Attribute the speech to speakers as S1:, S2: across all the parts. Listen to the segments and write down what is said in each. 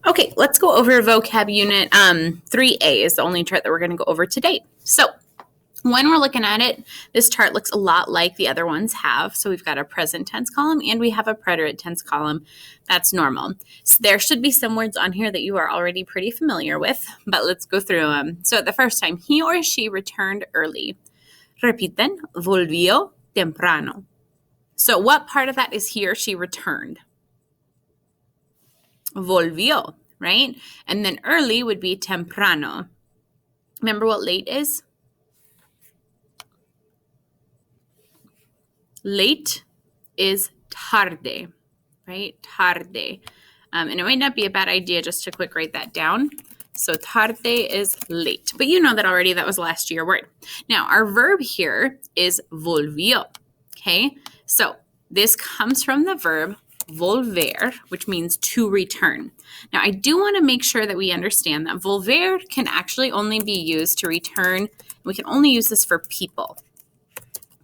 S1: Okay, let's go over vocab unit 3A is the only chart that we're going to go over today. So when we're looking at it, this chart looks a lot like the other ones have. So we've got a present tense column and we have a preterite tense column. That's normal. So there should be some words on here that you are already pretty familiar with, but let's go through them. So the first time, he or she returned early. Repiten, volvió temprano. So what part of that is he or she returned? Volvió, right? And then early would be temprano. Remember what late is? Late is tarde, right? Tarde. And it might not be a bad idea just to quick write that down. So tarde is late. But you know that already. That was last year word. Now, our verb here is volvió, okay? So this comes from the verb volver, which means to return. Now, I do want to make sure that we understand that volver can actually only be used to return. We can only use this for people.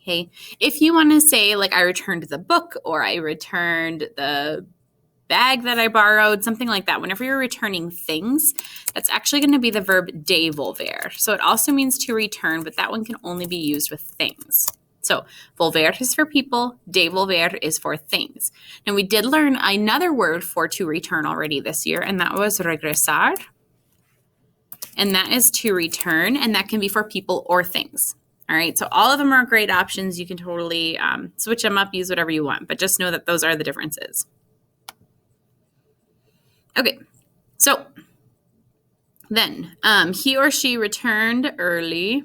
S1: Okay, if you want to say, like, I returned the book or I returned the bag that I borrowed, something like that, whenever you're returning things, that's actually going to be the verb devolver. So it also means to return, but that one can only be used with things. So volver is for people, devolver is for things. Now we did learn another word for to return already this year, and that was regresar. And that is to return, and that can be for people or things. All right, so all of them are great options. You can totally switch them up, use whatever you want, but just know that those are the differences. Okay, so then he or she returned early.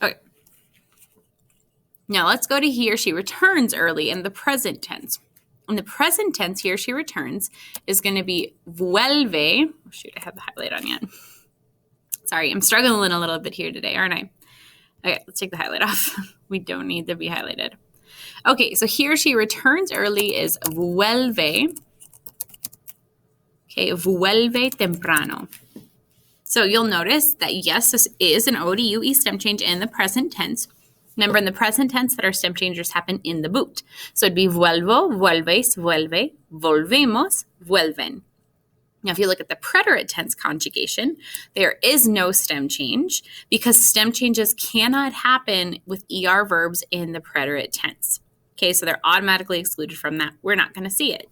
S1: Okay, now let's go to he or she returns early in the present tense. In the present tense, he or she returns is going to be vuelve. Oh, shoot, I have the highlight on yet. Sorry, I'm struggling a little bit here today, aren't I? Okay, let's take the highlight off. We don't need to be highlighted. Okay, so he or she returns early is vuelve. Okay, vuelve temprano. So you'll notice that, yes, this is an ODUE stem change in the present tense. Remember, in the present tense, that our stem changes happen in the boot. So it'd be vuelvo, vuelves, vuelve, volvemos, vuelven. Now, if you look at the preterite tense conjugation, there is no stem change because stem changes cannot happen with ER verbs in the preterite tense. Okay, so they're automatically excluded from that. We're not going to see it.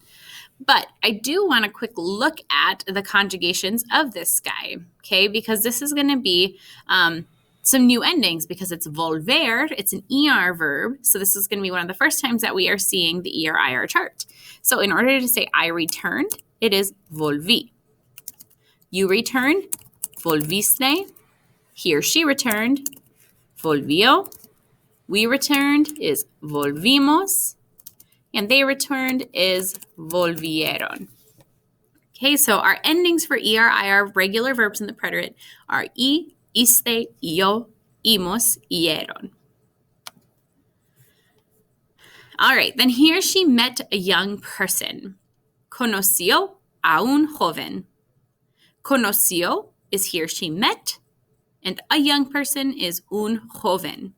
S1: But I do want a quick look at the conjugations of this guy, okay, because this is going to be some new endings because it's volver, it's an ER verb. So this is going to be one of the first times that we are seeing the ER-IR chart. So in order to say I returned, it is volví. You returned, volviste. He or she returned, volvió. We returned is volvimos. And they returned is volvieron. Okay, so our endings for ER-IR, regular verbs in the preterite, are iste, yo, imos, ieron. All right, then he or she met a young person. Conoció a un joven. Conoció is he or she met, and a young person is un joven.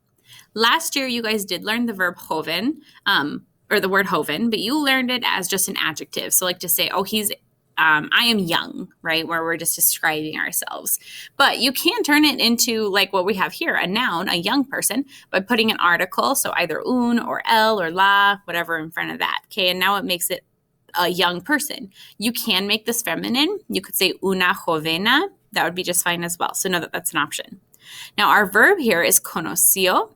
S1: Last year, you guys did learn the verb joven, or the word joven, but you learned it as just an adjective. So like to say, oh, I am young, right? Where we're just describing ourselves. But you can turn it into like what we have here, a noun, a young person, by putting an article. So either un or el or la, whatever in front of that. Okay, and now it makes it a young person. You can make this feminine. You could say una jovena. That would be just fine as well. So know that that's an option. Now our verb here is conoció,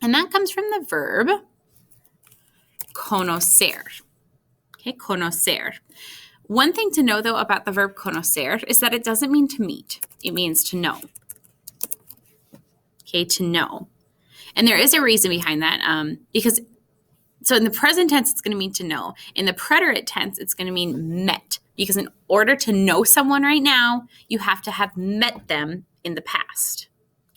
S1: and that comes from the verb conocer. Okay, conocer. One thing to know, though, about the verb conocer is that it doesn't mean to meet. It means to know. Okay, to know. And there is a reason behind that because, so in the present tense, it's going to mean to know. In the preterite tense, it's going to mean met. Because in order to know someone right now, you have to have met them in the past.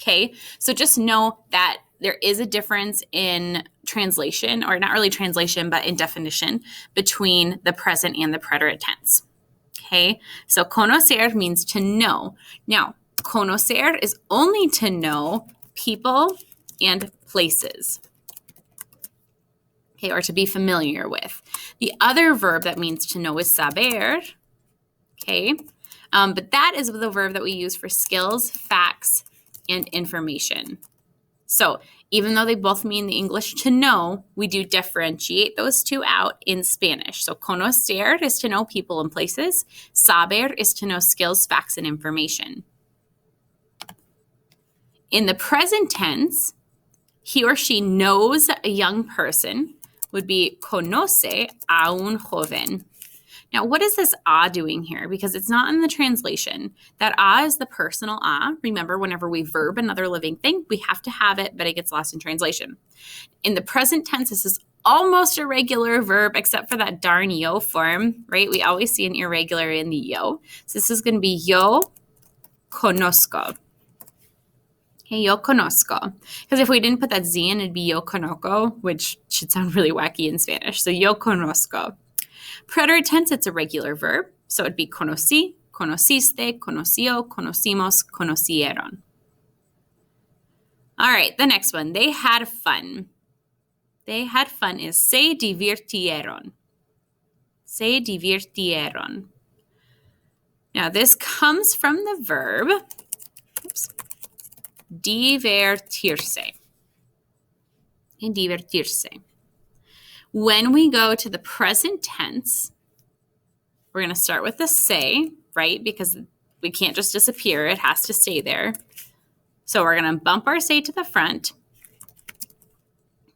S1: Okay, so just know that there is a difference in translation, or not really translation, but in definition between the present and the preterite tense. Okay, so conocer means to know. Now, conocer is only to know people and places. okay, or to be familiar with. The other verb that means to know is saber, okay? But that is the verb that we use for skills, facts, and information. So even though they both mean the English to know, we do differentiate those two out in Spanish. So conocer is to know people and places. Saber is to know skills, facts, and information. In the present tense, he or she knows a young person would be conoce a un joven. Now, what is this a doing here? Because it's not in the translation. That a is the personal a. Remember, whenever we verb another living thing, we have to have it, but it gets lost in translation. In the present tense, this is almost a regular verb, except for that darn yo form, right? We always see an irregular in the yo. So this is going to be yo conozco. Okay, yo conozco. Because if we didn't put that Z in, it'd be yo conozco, which should sound really wacky in Spanish. So yo conozco. Preterite tense, it's a regular verb. So it'd be conocí, conociste, conoció, conocimos, conocieron. All right, the next one. They had fun. They had fun is se divirtieron. Se divirtieron. Now, this comes from the verb divertirse. And divertirse. When we go to the present tense, we're going to start with the se, right? Because we can't just disappear. It has to stay there. So we're going to bump our se to the front.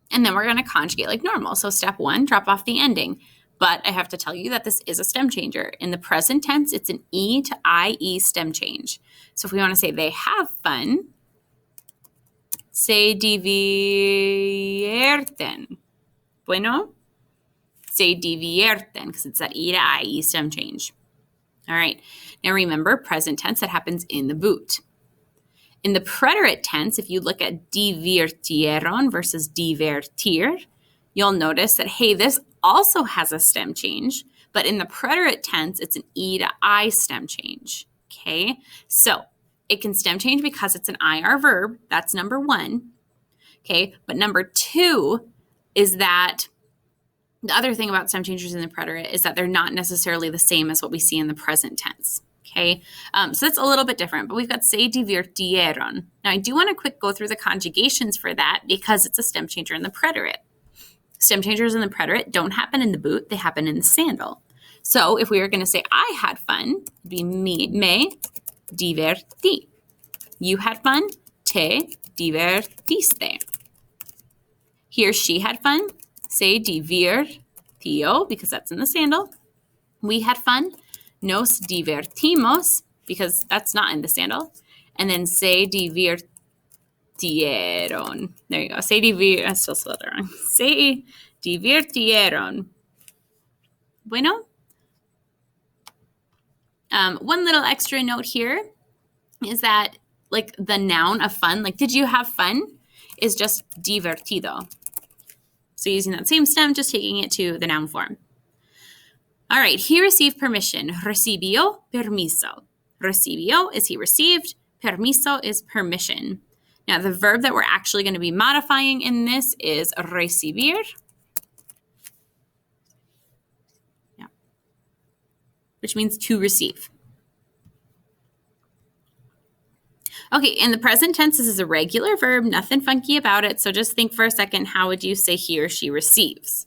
S1: And then we're going to conjugate like normal. So step one, drop off the ending. But I have to tell you that this is a stem changer. In the present tense, it's an E to IE stem change. So if we want to say they have fun, se divierten. Bueno, se divierten, because it's that E to IE stem change. All right. Now remember, present tense, that happens in the boot. In the preterite tense, if you look at divirtieron versus divertir, you'll notice that, hey, this also has a stem change, but in the preterite tense, it's an E to I stem change. Okay. So it can stem change because it's an IR verb. That's number one. Okay. But number two is that the other thing about stem changers in the preterite is that they're not necessarily the same as what we see in the present tense. Okay, so that's a little bit different, but we've got se divirtieron. Now, I do want to quick go through the conjugations for that because it's a stem changer in the preterite. Stem changers in the preterite don't happen in the boot, they happen in the sandal. So if we were going to say I had fun, it'd be me divertí. You had fun, te divertiste. He or she had fun, se divirtió, because that's in the sandal. We had fun, nos divertimos, because that's not in the sandal. And then se divirtieron. There you go. I still spelled it wrong. Se divirtieron. Bueno. One little extra note here is that, like, the noun of fun, like, did you have fun, is just divertido. So using that same stem, just taking it to the noun form. All right, he received permission. Recibió permiso. Recibió is he received. Permiso is permission. Now, the verb that we're actually going to be modifying in this is recibir. Yeah. Which means to receive. Okay, in the present tense, this is a regular verb, nothing funky about it. So just think for a second, how would you say he or she receives?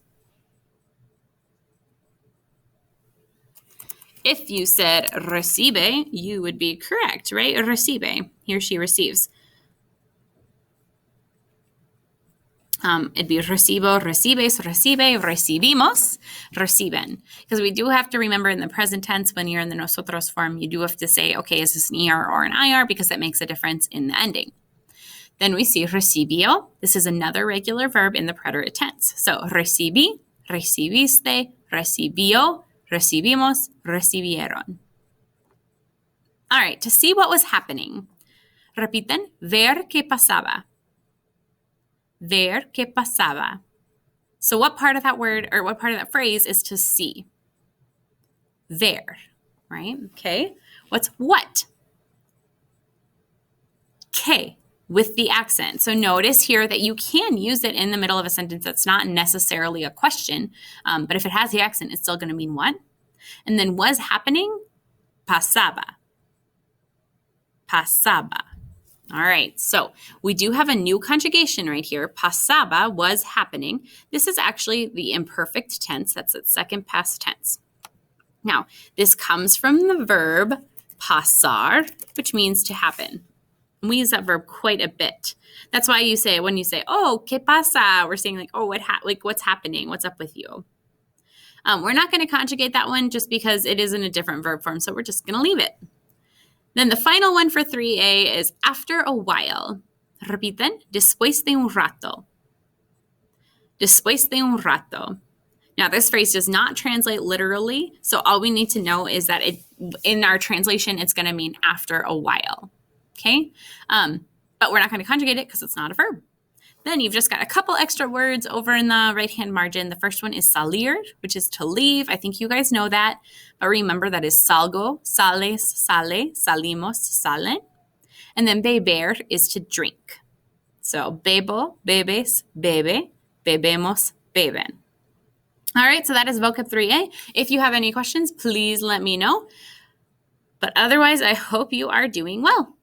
S1: If you said recibe, you would be correct, right? Recibe, he or she receives. It'd be recibo, recibes, recibe, recibimos, reciben. Because we do have to remember in the present tense, when you're in the nosotros form, you do have to say, okay, is this an ER or an IR? Because that makes a difference in the ending. Then we see recibió. This is another regular verb in the preterite tense. So recibí, recibiste, recibió, recibimos, recibieron. All right, to see what was happening. Repiten, ver qué pasaba. Ver qué pasaba. So what part of that word or what part of that phrase is to see? Ver, right? Okay. What's what? Que. with the accent. So notice here that you can use it in the middle of a sentence that's not necessarily a question, but if it has the accent, it's still going to mean what? And then was happening, pasaba. Pasaba. All right, so we do have a new conjugation right here. Pasaba was happening. This is actually the imperfect tense. That's its second past tense. Now, this comes from the verb pasar, which means to happen. And we use that verb quite a bit. That's why you say, when you say, oh, ¿qué pasa? We're saying like, oh, what's happening? What's up with you? We're not going to conjugate that one just because it is in a different verb form, so we're just going to leave it. Then the final one for 3A is after a while. Repiten, después de un rato. Después de un rato. Now, this phrase does not translate literally, so all we need to know is that in our translation, it's going to mean after a while, okay? But we're not going to conjugate it because it's not a verb. Then you've just got a couple extra words over in the right-hand margin. The first one is salir, which is to leave. I think you guys know that, but remember that is salgo, sales, sale, salimos, salen. And then beber is to drink. So bebo, bebes, bebe, bebemos, beben. All right, so that is Vocab 3A. If you have any questions, please let me know. But otherwise, I hope you are doing well.